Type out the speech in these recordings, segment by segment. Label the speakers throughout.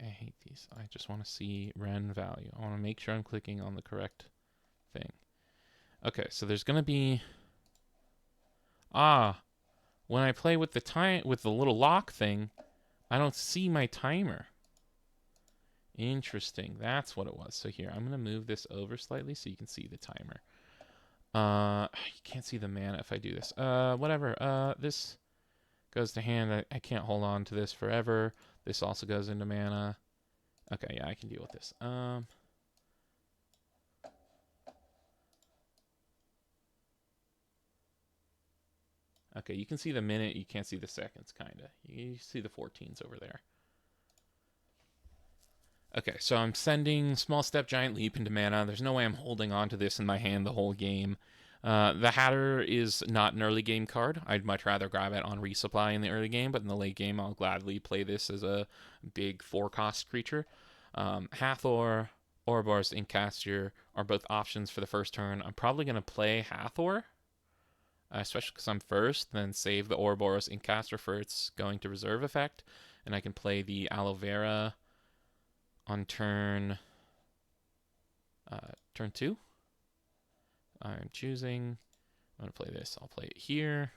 Speaker 1: I hate these. I just want to see Ren value. I want to make sure I'm clicking on the correct thing. Okay, so there's going to be... when I play with the little lock thing, I don't see my timer. Interesting. That's what it was. So here, I'm going to move this over slightly so you can see the timer. You can't see the mana if I do this. Whatever. This goes to hand. I can't hold on to this forever. This also goes into mana. Okay, yeah, I can deal with this. Okay, you can see the minute. You can't see the seconds, kind of. You see the 14s over there. Okay, so I'm sending Small Step, Giant Leap into mana. There's no way I'm holding on to this in my hand the whole game. The Hatter is not an early game card. I'd much rather grab it on resupply in the early game, but in the late game, I'll gladly play this as a big 4-cost creature. Hathor, Ouroboros, Inkcaster are both options for the first turn. I'm probably going to play Hathor, especially because I'm first, then save the Ouroboros Inkcaster for its going to reserve effect, and I can play the Aloe Vera on turn 2. I'm choosing. I'm going to play this. I'll play it here.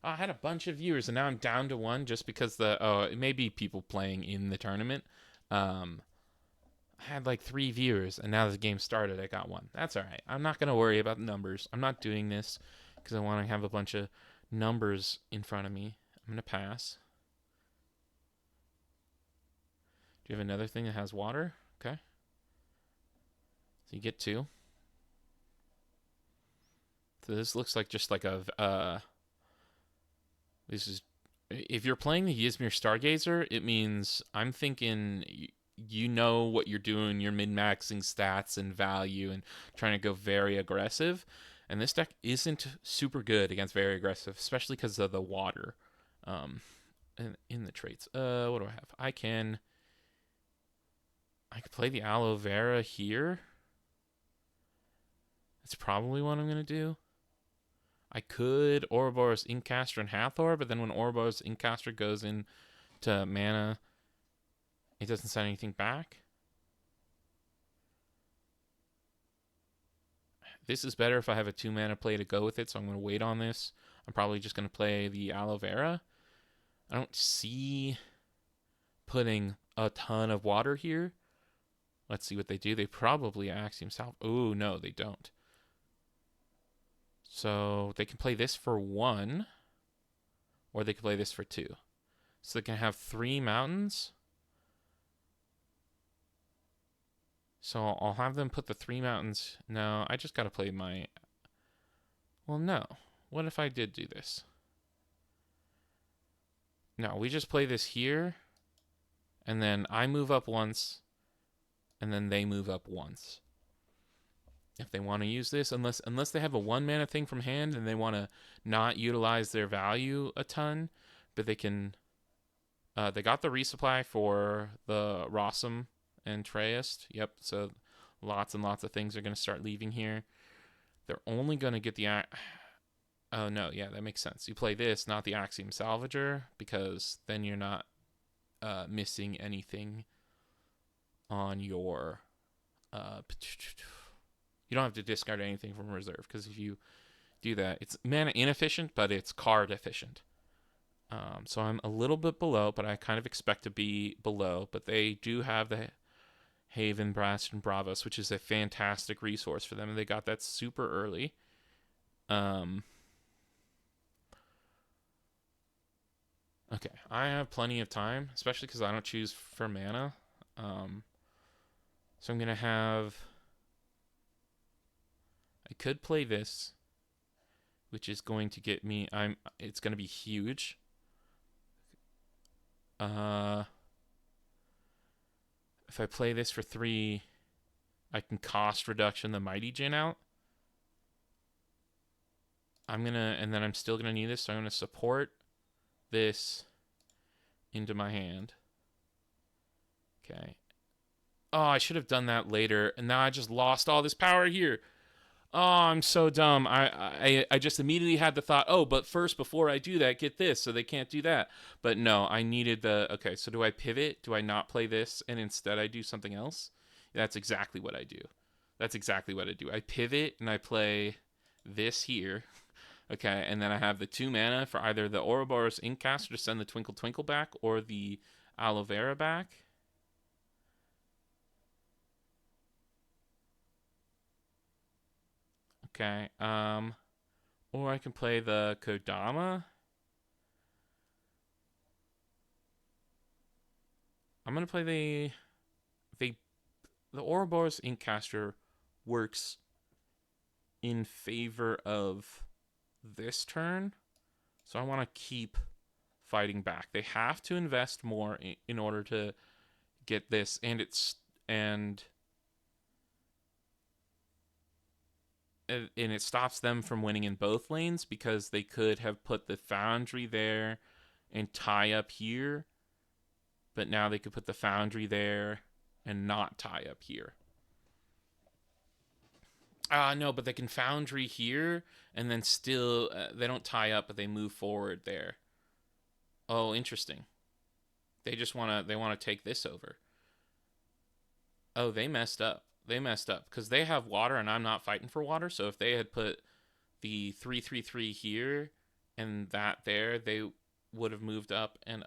Speaker 1: I had a bunch of viewers, and now I'm down to one just because it may be people playing in the tournament. I had like 3 viewers, and now the game started, I got 1. That's all right. I'm not going to worry about the numbers. I'm not doing this because I want to have a bunch of numbers in front of me. I'm going to pass. Do you have another thing that has water? Okay. So you get 2. So this looks like just like this is... If you're playing the Ysmir Stargazer, it means I'm thinking you know what you're doing. You're min-maxing stats and value and trying to go very aggressive. And this deck isn't super good against very aggressive, especially because of the water in the traits. What do I have? I can play the Aloe Vera here. That's probably what I'm going to do. I could Ouroboros, Inkcaster, and Hathor, but then when Ouroboros, Inkcaster goes into mana, it doesn't send anything back. This is better if I have a 2-mana play to go with it, so I'm going to wait on this. I'm probably just going to play the Aloe Vera. I don't see putting a ton of water here. Let's see what they do. They probably Axiom Salve. Oh, no, they don't. So they can play this for 1, or they can play this for 2. So they can have 3 mountains. So I'll have them put the 3 mountains. No, I just got to play my... Well, no. What if I did do this? No, we just play this here, and then I move up once, and then they move up once. If they want to use this, unless they have a 1-mana thing from hand and they want to not utilize their value a ton, but they can... they got the resupply for the Rossum and Treyast. Yep, so lots and lots of things are going to start leaving here. They're only going to get the... Oh, no, yeah, that makes sense. You play this, not the Axiom Salvager, because then you're not missing anything on your... you don't have to discard anything from reserve, because if you do that, it's mana inefficient, but it's card efficient. So I'm a little bit below, but I kind of expect to be below. But they do have the Haven, Brast, and Bravos, which is a fantastic resource for them, and they got that super early. Okay, I have plenty of time, especially because I don't choose for mana. So I'm going to have... I could play this, which is going to get me... It's going to be huge. If I play this for 3, I can cost reduction the Mighty Djinn out. And then I'm still gonna need this, so I'm gonna support this into my hand. Okay. Oh, I should have done that later, and now I just lost all this power here. Oh, I'm so dumb. I just immediately had the thought, oh, but first, before I do that, get this, so they can't do that. But no, I needed the. Okay, so do I pivot? Do I not play this and instead I do something else? That's exactly what I do. That's exactly what I do. I pivot and I play this here. Okay, and then I have the 2 mana for either the Ouroboros Inkcaster to send the Twinkle Twinkle back or the Aloe Vera back. Okay, or I can play the Kodama. I'm gonna play they the Ouroboros Inkcaster works in favor of this turn, so I want to keep fighting back. They have to invest more in order to get this, and and it stops them from winning in both lanes because they could have put the Foundry there and tie up here, but now they could put the Foundry there and not tie up here. No, but they can Foundry here and then still they don't tie up, but they move forward there. Oh, interesting. They want to take this over. Oh, they messed up. They messed up because they have water and I'm not fighting for water. So if they had put the 3/3/3 here and that there, they would have moved up and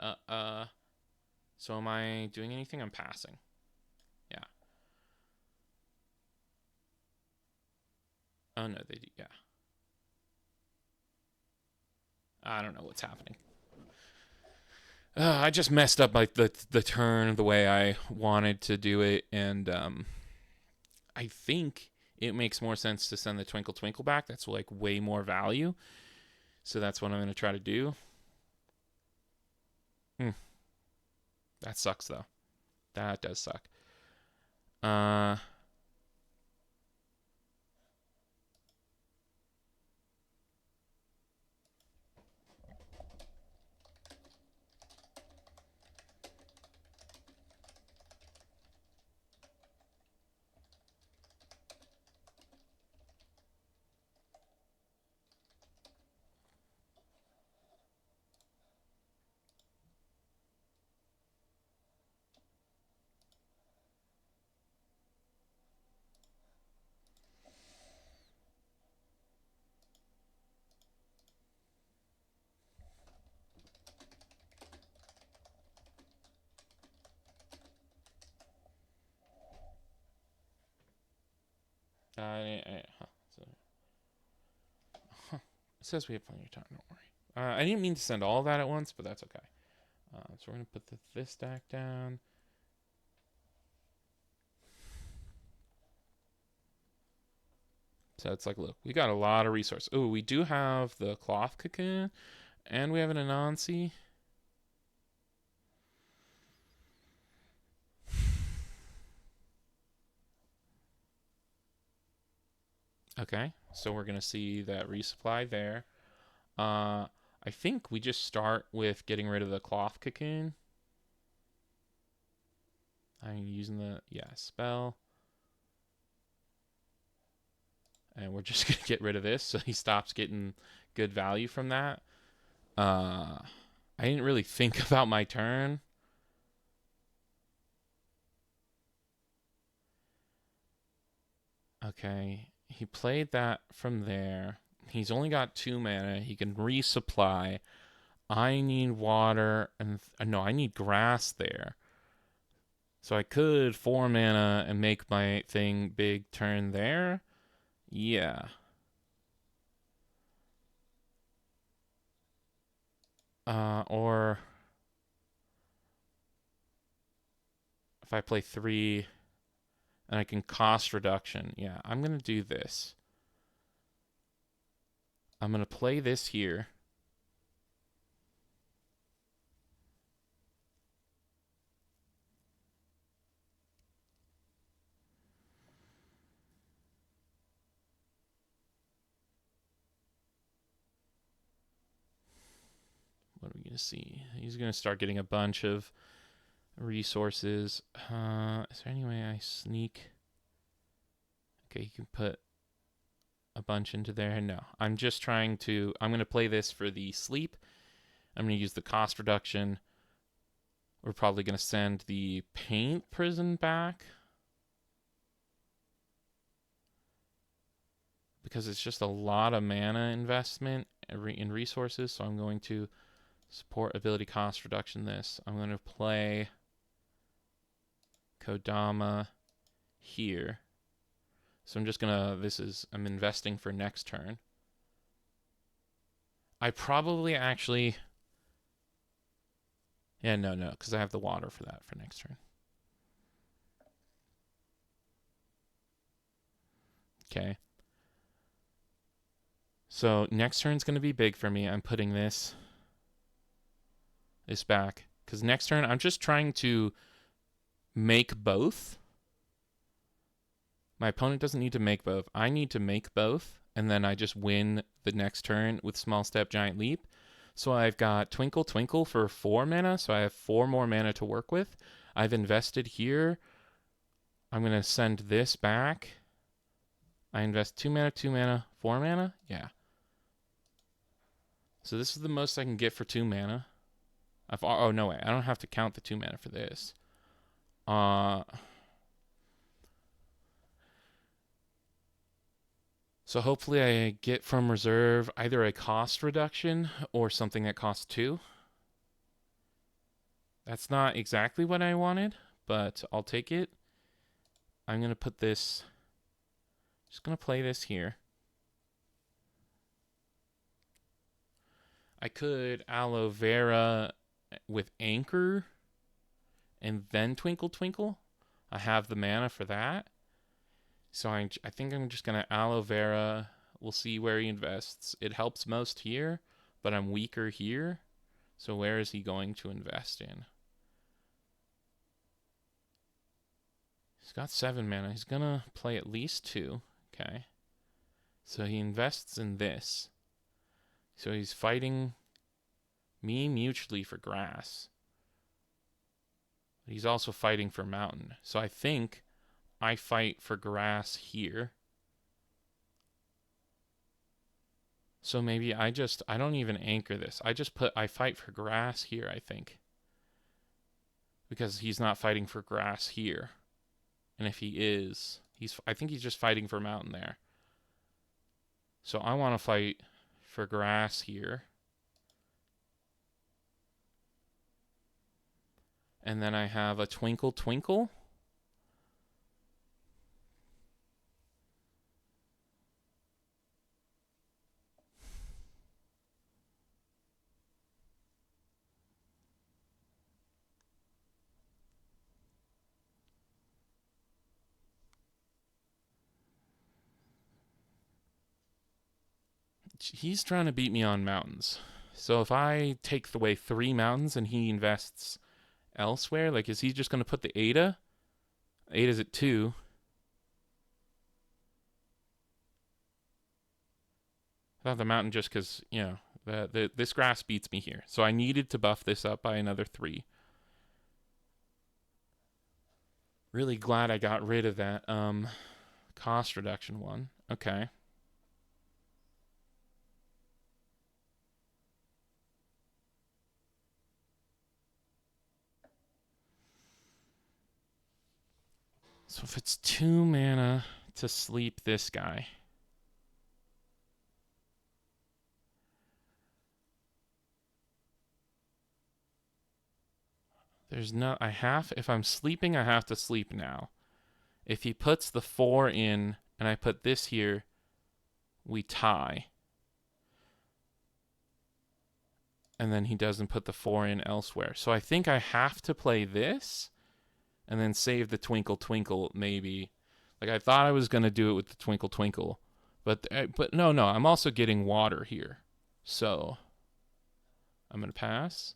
Speaker 1: So am I doing anything? I'm passing. Yeah. Oh no, they do. Yeah. I don't know what's happening. I just messed up like the turn the way I wanted to do it, and I think it makes more sense to send the Twinkle Twinkle back. That's like way more value. So that's what I'm going to try to do. That sucks though. That does suck. Uh huh. So, huh. It says we have plenty of time. Don't worry. I didn't mean to send all of that at once, but that's okay. So we're gonna put this stack down. So it's like, look, we got a lot of resources. Oh, we do have the cloth cocoon, and we have an Anansi. Okay, so we're gonna see that resupply there. I think we just start with getting rid of the cloth cocoon. I'm using the spell, and we're just gonna get rid of this so he stops getting good value from that. I didn't really think about my turn. Okay, he played that from there. He's only got 2 mana. He can resupply. I need water and no, I need grass there. So I could 4 mana and make my thing big turn there. Yeah. Or if I play 3 and I can cost reduction. Yeah, I'm going to do this. I'm going to play this here. What are we going to see? He's going to start getting a bunch of resources. Is there any way I sneak? Okay, you can put a bunch into there. No, I'm just trying to, I'm going to play this for the sleep. I'm going to use the cost reduction. We're probably going to send the paint prison back, because it's just a lot of mana investment in resources. So I'm going to support ability cost reduction this. I'm going to play Kodama here. So I'm just going to, I'm investing for next turn. I probably actually, yeah, no, because I have the water for that for next turn. Okay. So next turn's going to be big for me. I'm putting this back, because next turn I'm just trying to make both. My opponent doesn't need to make both. I need to make both, and then I just win the next turn with Small Step, Giant Leap. So I've got Twinkle Twinkle for 4 mana, so I have 4 more mana to work with. I've invested here. I'm going to send this back. I invest 2 mana, 2 mana, 4 mana? Yeah. So this is the most I can get for 2 mana. Oh, no way. I don't have to count the 2 mana for this. So hopefully I get from reserve either a cost reduction or something that costs 2. That's not exactly what I wanted, but I'll take it. I'm going to put this, just going to play this here. I could Aloe Vera with Anchor and then Twinkle Twinkle. I have the mana for that. So I think I'm just going to Aloe Vera. We'll see where he invests. It helps most here, but I'm weaker here. So where is he going to invest in? He's got 7 mana. He's going to play at least 2. Okay. So he invests in this. So he's fighting me mutually for grass. He's also fighting for mountain. So I think I fight for grass here. So maybe I don't even anchor this. I fight for grass here, I think. Because he's not fighting for grass here. And if he is, I think he's just fighting for mountain there. So I want to fight for grass here. And then I have a Twinkle Twinkle. He's trying to beat me on mountains. So if I take away 3 mountains and he invests elsewhere, like, is he just going to put the Ada? Ada's at 2. I thought the mountain just because, you know, this grass beats me here. So I needed to buff this up by another 3. Really glad I got rid of that cost reduction one. Okay. So if it's 2 mana to sleep this guy. If I'm sleeping, I have to sleep now. If he puts the 4 in and I put this here, we tie. And then he doesn't put the 4 in elsewhere. So I think I have to play this and then save the Twinkle Twinkle maybe. Like, I thought I was going to do it with the Twinkle Twinkle. But no, I'm also getting water here. So I'm going to pass.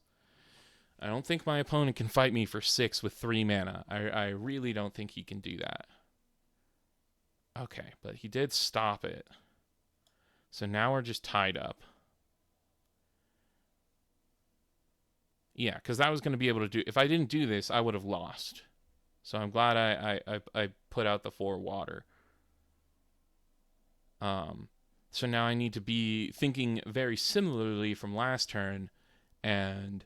Speaker 1: I don't think my opponent can fight me for 6 with 3 mana. I really don't think he can do that. Okay, but he did stop it. So now we're just tied up. Yeah, because that was going to be able to do... If I didn't do this, I would have lost. So I'm glad I put out the 4 water. So now I need to be thinking very similarly from last turn and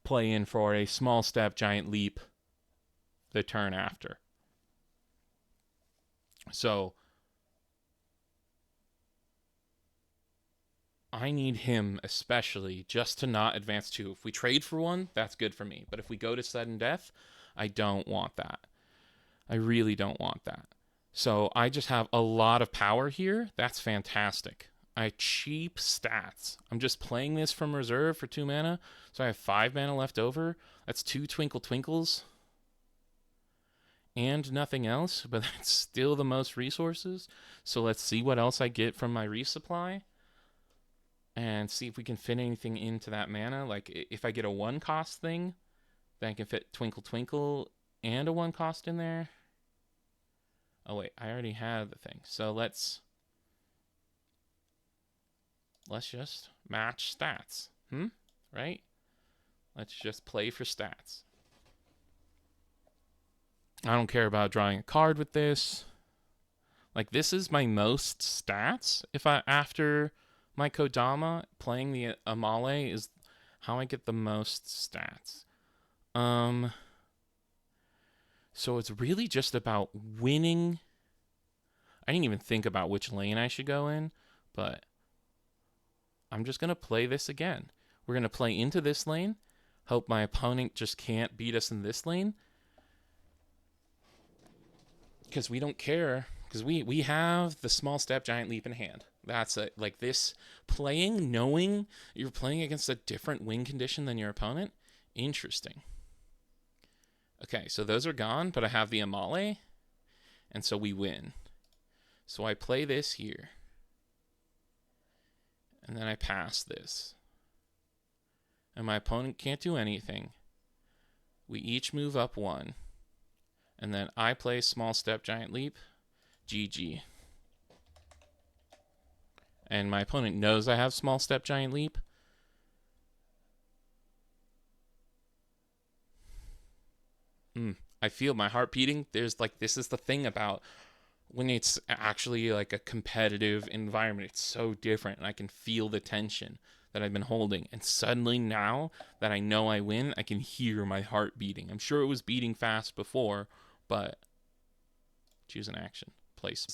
Speaker 1: play in for a small step, giant leap the turn after. So I need him especially just to not advance 2. If we trade for 1, that's good for me. But if we go to sudden death, I don't want that. I really don't want that. So I just have a lot of power here. That's fantastic. I cheap stats. I'm just playing this from reserve for 2 mana. So I have 5 mana left over. That's 2 Twinkle Twinkles. And nothing else, but that's still the most resources. So let's see what else I get from my resupply. And see if we can fit anything into that mana. Like, if I get a 1 cost thing, then I can fit Twinkle Twinkle and a 1 cost in there. Oh, wait, I already had the thing. So let's just match stats. Right? Let's just play for stats. I don't care about drawing a card with this. Like, this is my most stats. If I, after my Kodama, playing the Amale is how I get the most stats. So it's really just about winning. I didn't even think about which lane I should go in, but I'm just going to play this again. We're going to play into this lane, hope my opponent just can't beat us in this lane, because we don't care, because we have the small step, giant leap in hand. That's it. Like, this playing, knowing you're playing against a different win condition than your opponent, interesting. Okay, so those are gone, but I have the Amale, and so we win. So I play this here, and then I pass this. And my opponent can't do anything. We each move up 1. And then I play small step, giant leap. GG. And my opponent knows I have small step, giant leap. I feel my heart beating. There's like, this is the thing about when it's actually like a competitive environment. It's so different, and I can feel the tension that I've been holding. And suddenly, now that I know I win, I can hear my heart beating. I'm sure it was beating fast before, but choose an action. Place.